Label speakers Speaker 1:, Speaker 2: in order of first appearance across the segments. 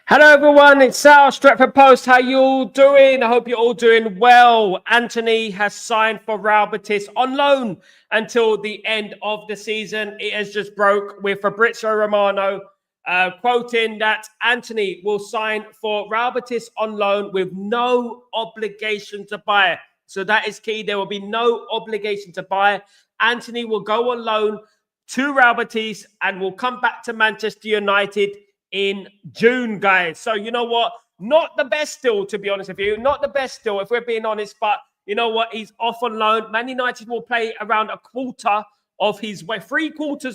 Speaker 1: Hello everyone, it's Sal, Stretford Post. How you all doing? I hope you're all doing well. Antony has signed for Real Betis on loan until the end of the season. It has just broke with Fabrizio Romano quoting that Antony will sign for Real Betis on loan with no obligation to buy. So that is key. There will be no obligation to buy. Antony will go on loan to Real Betis and will come back to Manchester United in June, guys. So you know what? Not the best deal, to be honest with you. Not the best deal, if we're being honest. But you know what? He's off on loan. Man United will pay around three-quarters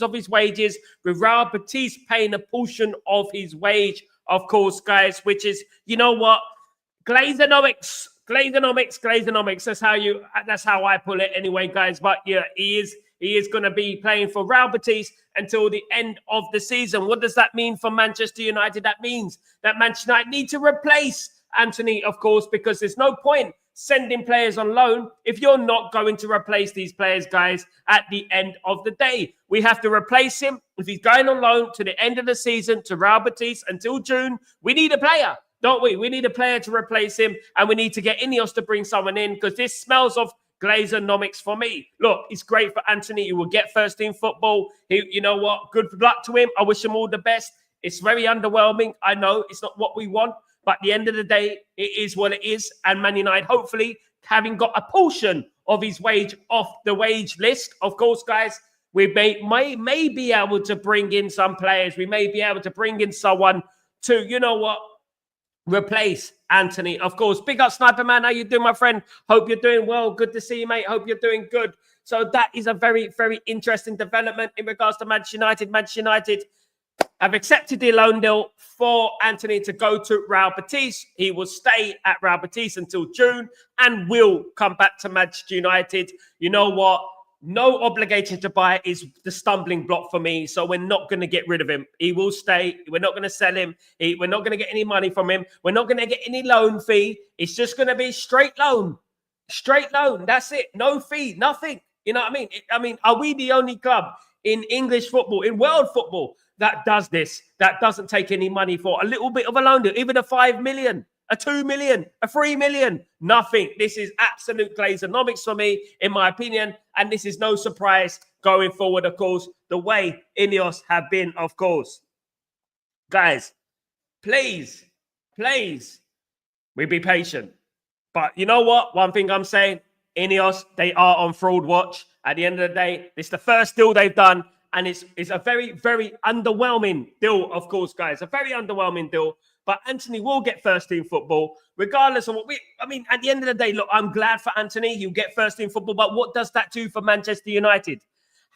Speaker 1: of his wages, with Real Betis paying a portion of his wage, of course, guys. Which is, you know what? Glazonomics. That's how I pull it anyway, guys. But yeah, he is going to be playing for Real Betis until the end of the season. What does that mean for Manchester United? That means that Manchester United need to replace Antony, of course, because there's no point sending players on loan if you're not going to replace these players, guys, at the end of the day. We have to replace him. If he's going on loan to the end of the season to Real Betis until June, we need a player, don't we? We need a player to replace him, and we need to get Ineos to bring someone in, because this smells of Glazonomics for me. Look, it's great for Antony. He will get first team football. You know what? Good luck to him. I wish him all the best. It's very underwhelming. I know it's not what we want, but at the end of the day, it is what it is. And Man United, hopefully, having got a portion of his wage off the wage list, of course, guys, we may be able to bring in some players. We may be able to bring in someone to, you know what, replace Antony, of course. Big up, Sniper Man. How you doing, my friend? Hope you're doing well. Good to see you, mate. Hope you're doing good. So that is a very, very interesting development in regards to Manchester United. Manchester United have accepted the loan deal for Antony to go to Real Betis. He will stay at Real Betis until June and will come back to Manchester United. You know what? No obligation to buy is the stumbling block for me. So we're not going to get rid of him. He will stay. We're not going to sell him. We're not going to get any money from him. We're not going to get any loan fee. It's just going to be straight loan. Straight loan. That's it. No fee. Nothing. You know what I mean? Are we the only club in English football, in world football, that does this, that doesn't take any money for a little bit of a loan deal, even a 5 million? A 2 million, a 3 million, nothing. This is absolute Glazonomics for me, in my opinion. And this is no surprise going forward, of course, the way Ineos have been, of course. Guys, please, we be patient. But you know what? One thing I'm saying, Ineos, they are on fraud watch. At the end of the day, it's the first deal they've done. And it's a very, very underwhelming deal, of course, guys. A very underwhelming deal. But Antony will get first team football, regardless of what at the end of the day, look, I'm glad for Antony. He'll get first team football. But what does that do for Manchester United?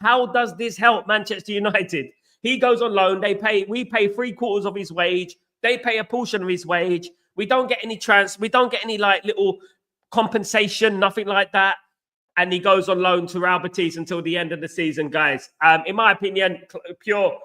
Speaker 1: How does this help Manchester United? He goes on loan. We pay three-quarters of his wage. They pay a portion of his wage. We don't get any we don't get any little compensation, nothing like that. And he goes on loan to Real Betis until the end of the season, guys. In my opinion, pure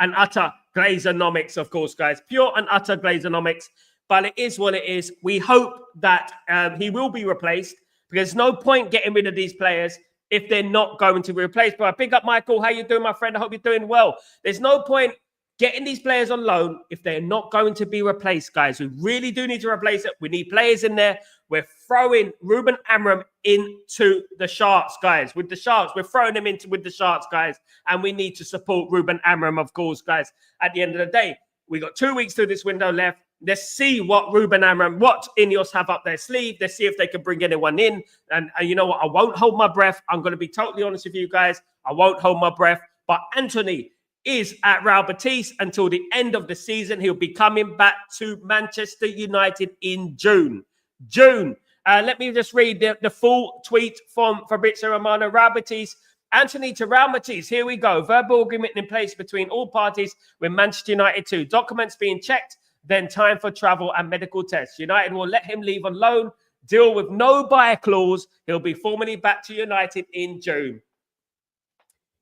Speaker 1: and utter Glazonomics, of course, guys. Pure and utter Glazonomics. But it is what it is. We hope that he will be replaced, because there's no point getting rid of these players if they're not going to be replaced. But big up, Michael. How you doing, my friend? I hope you're doing well. There's no point getting these players on loan if they're not going to be replaced, guys. We really do need to replace it. We need players in there. We're throwing Ruben Amorim into the Sharks, guys. With the Sharks, we're throwing him with the Sharks, guys. And we need to support Ruben Amorim, of course, guys. At the end of the day, we got 2 weeks through this window left. Let's see what what Ineos have up their sleeve. Let's see if they can bring anyone in. And you know what? I won't hold my breath. I'm going to be totally honest with you guys. I won't hold my breath. But Antony is at Real Betis until the end of the season. He'll be coming back to Manchester United in June. Let me just read the full tweet from Fabrizio Romano. Real Betis, Antony to Real Betis. Here we go. Verbal agreement in place between all parties with Manchester United too. Documents being checked, then time for travel and medical tests. United will let him leave on loan. Deal with no buyer clause. He'll be formally back to United in June.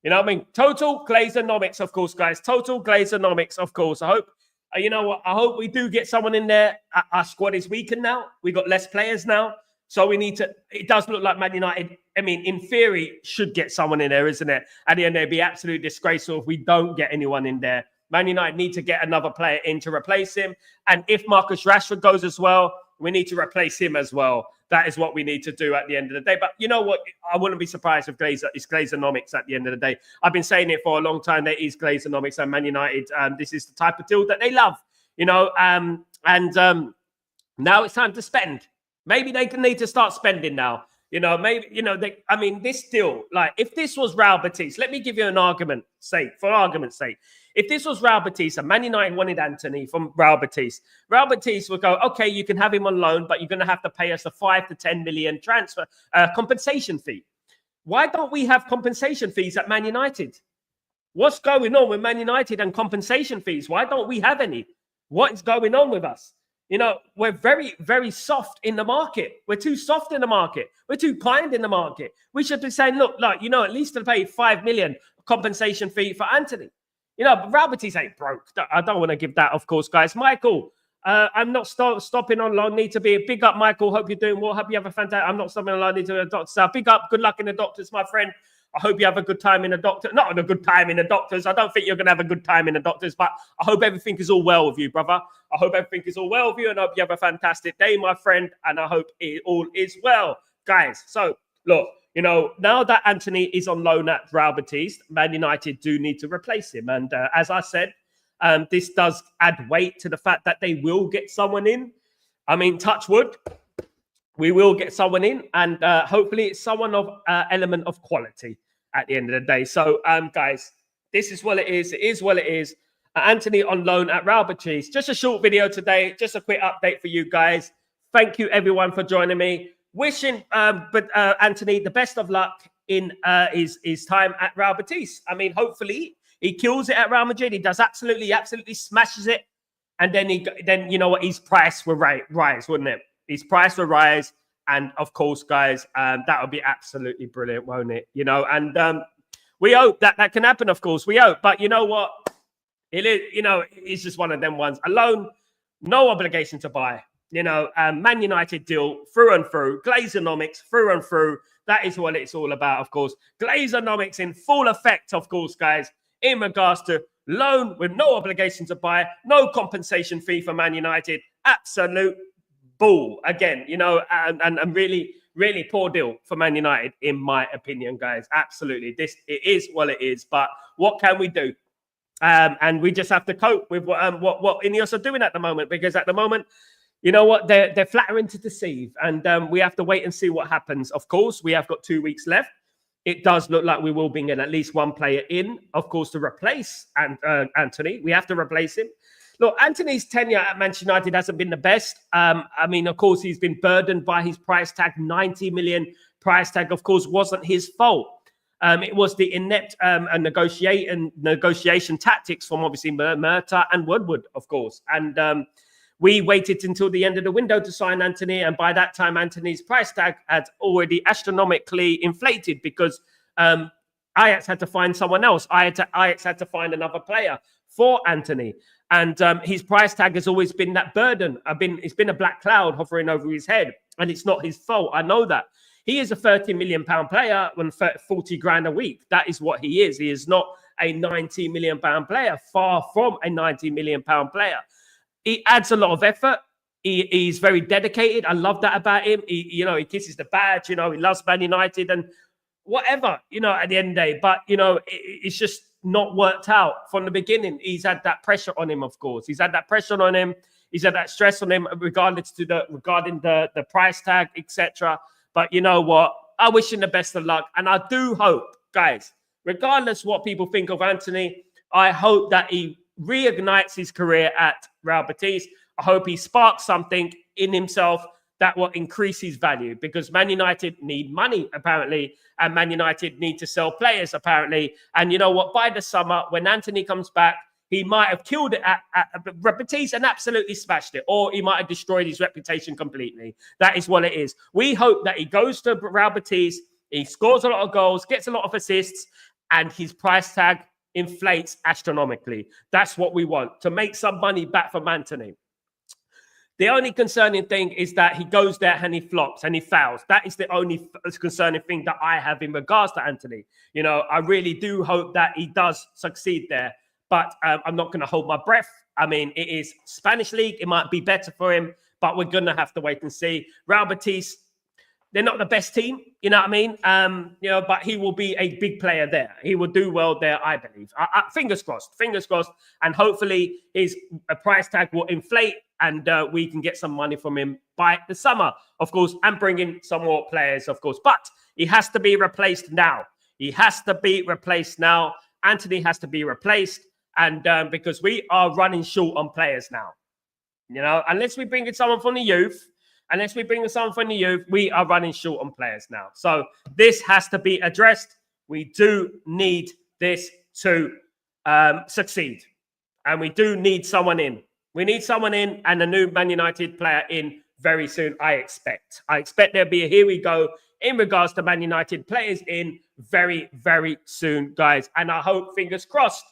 Speaker 1: You know what I mean? Total Glazonomics, of course, guys. Total Glazonomics, of course. I hope, you know what? I hope we do get someone in there. Our squad is weakened now. We got less players now. So we need to, it does look like Man United, I mean, in theory, should get someone in there, isn't it? At the end, it'd be absolutely disgraceful if we don't get anyone in there. Man United need to get another player in to replace him. And if Marcus Rashford goes as well, we need to replace him as well. That is what we need to do at the end of the day. But you know what? I wouldn't be surprised if it's Glazeronomics at the end of the day. I've been saying it for a long time. There is Glazeronomics and Man United. This is the type of deal that they love, you know. Now it's time to spend. Maybe they can need to start spending now. You know, maybe, you know, this deal, like if this was Real Betis, let me give you an argument's sake. If this was Real Betis and Man United wanted Antony from Real Betis would go, okay, you can have him on loan, but you're going to have to pay us a 5 to 10 million transfer compensation fee. Why don't we have compensation fees at Man United? What's going on with Man United and compensation fees? Why don't we have any? What is going on with us? You know, we're very, very soft in the market. We're too soft in the market. We're too kind in the market. We should be saying, look, you know, at least to pay 5 million compensation fee for Antony. You know, but Real Betis ain't broke. I don't want to give that, of course, guys. Michael, I'm not stopping on loan. Need to be a big up, Michael. Hope you're doing well. Hope you have a fantastic. I'm not stopping on loan. Need to be a doctor. Big up. Good luck in the doctors, my friend. I hope you have a good time in the doctor. Not a good time in the doctors. I don't think you're going to have a good time in the doctors, but I hope everything is all well with you, brother. I hope everything is all well with you, and I hope you have a fantastic day, my friend, and I hope it all is well, guys. So, look, you know, now that Antony is on loan at Real Betis, Man United do need to replace him. And as I said, this does add weight to the fact that they will get someone in. I mean, touch wood. We will get someone in, and hopefully it's someone of element of quality at the end of the day. So, guys, this is what it is. It is what it is. Antony on loan at Real Betis. Just a short video today. Just a quick update for you guys. Thank you, everyone, for joining me. Wishing Antony the best of luck in his time at Real Betis. I mean, hopefully he kills it at Real Madrid. He does absolutely smashes it. And then you know what? His price will rise, wouldn't it? His price will rise, and of course, guys, that would be absolutely brilliant, won't it? You know, and we hope that can happen. Of course, we hope. But you know what? It is. You know, it's just one of them ones. Alone, no obligation to buy. You know, Man United deal through and through. Glazeronomics through and through. That is what it's all about, of course. Glazeronomics in full effect, of course, guys. In regards to loan with no obligation to buy, no compensation fee for Man United. Absolute bull again, you know, and really, really poor deal for Man United, in my opinion, guys. Absolutely, it is what it is. But what can we do? And we just have to cope with what Ineos are doing at the moment, because at the moment, you know what, they're flattering to deceive, and we have to wait and see what happens. Of course, we have got 2 weeks left. It does look like we will bring in at least one player in, of course, to replace Antony. We have to replace him. Look, Antony's tenure at Manchester United hasn't been the best. I mean, of course, he's been burdened by his price tag. 90 million price tag, of course, wasn't his fault. It was the inept negotiation tactics from obviously Murta and Woodward, of course. And we waited until the end of the window to sign Antony. And by that time, Antony's price tag had already astronomically inflated, because Ajax had to find someone else. Ajax had to find another player for Antony. And his price tag has always been that burden. It's been a black cloud hovering over his head, and it's not his fault. I know that. He is a 30 million pound player on 40 grand a week. That is what he is. He is not a 90 million pound player, far from a 90 million pound player. He adds a lot of effort. He's very dedicated. I love that about him. He kisses the badge. You know, he loves Man United and whatever, you know, at the end of the day. But, you know, it's just not worked out from the beginning. He's had that pressure on him, of course. He's had that pressure on him. He's had that stress on him regarding the price tag, etc. But you know what? I wish him the best of luck. And I do hope, guys, regardless what people think of Antony, I hope that he reignites his career at Real Betis. I hope he sparks something in himself that will increase his value, because Man United need money, apparently, and Man United need to sell players, apparently. And you know what? By the summer, when Antony comes back, he might have killed it at Betis and absolutely smashed it, or he might have destroyed his reputation completely. That is what it is. We hope that he goes to Real Betis, he scores a lot of goals, gets a lot of assists, and his price tag inflates astronomically. That's what we want, to make some money back from Antony. The only concerning thing is that he goes there and he flops and he fails. That is the only concerning thing that I have in regards to Antony. You know, I really do hope that he does succeed there. but I'm not going to hold my breath. I mean, it is Spanish league. It might be better for him, but we're going to have to wait and see. Real Betis, they're not the best team, you know what I mean? But he will be a big player there. He will do well there, I believe. Fingers crossed, and hopefully his price tag will inflate, and we can get some money from him by the summer, of course, and bring in some more players, of course. But he has to be replaced now. Antony has to be replaced, and because we are running short on players now. Unless we bring in someone from the youth, we are running short on players now. So this has to be addressed. We do need this to succeed. And we do need someone in. We need someone in and a new Man United player in very soon, I expect. I expect there'll be a here we go in regards to Man United players in very, very soon, guys. And I hope, fingers crossed,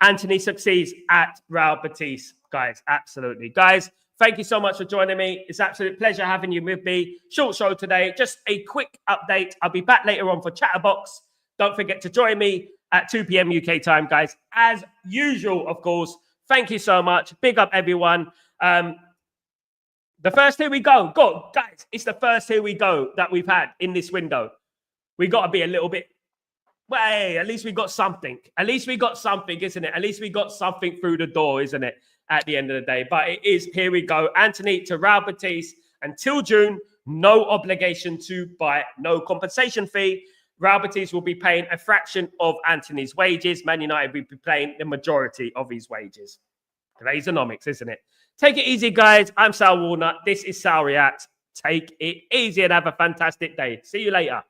Speaker 1: Antony succeeds at Real Betis, guys. Absolutely. Guys, thank you so much for joining me. It's an absolute pleasure having you with me. Short show today. Just a quick update. I'll be back later on for Chatterbox. Don't forget to join me at 2 p.m. UK time, guys. As usual, of course. Thank you so much. Big up, everyone. The first here we go. Go, guys. It's the first here we go that we've had in this window. We got to be a little bit... Well, hey, at least we got something. At least we got something, isn't it? At least we got something through the door, isn't it? At the end of the day. But it is, here we go. Antony to Real Betis until June. No obligation to buy, no compensation fee. Real Betis will be paying a fraction of Antony's wages. Man United will be paying the majority of his wages. Glazonomics, isn't it? Take it easy, guys. I'm Sal Walnut. This is Sal React. Take it easy and have a fantastic day. See you later.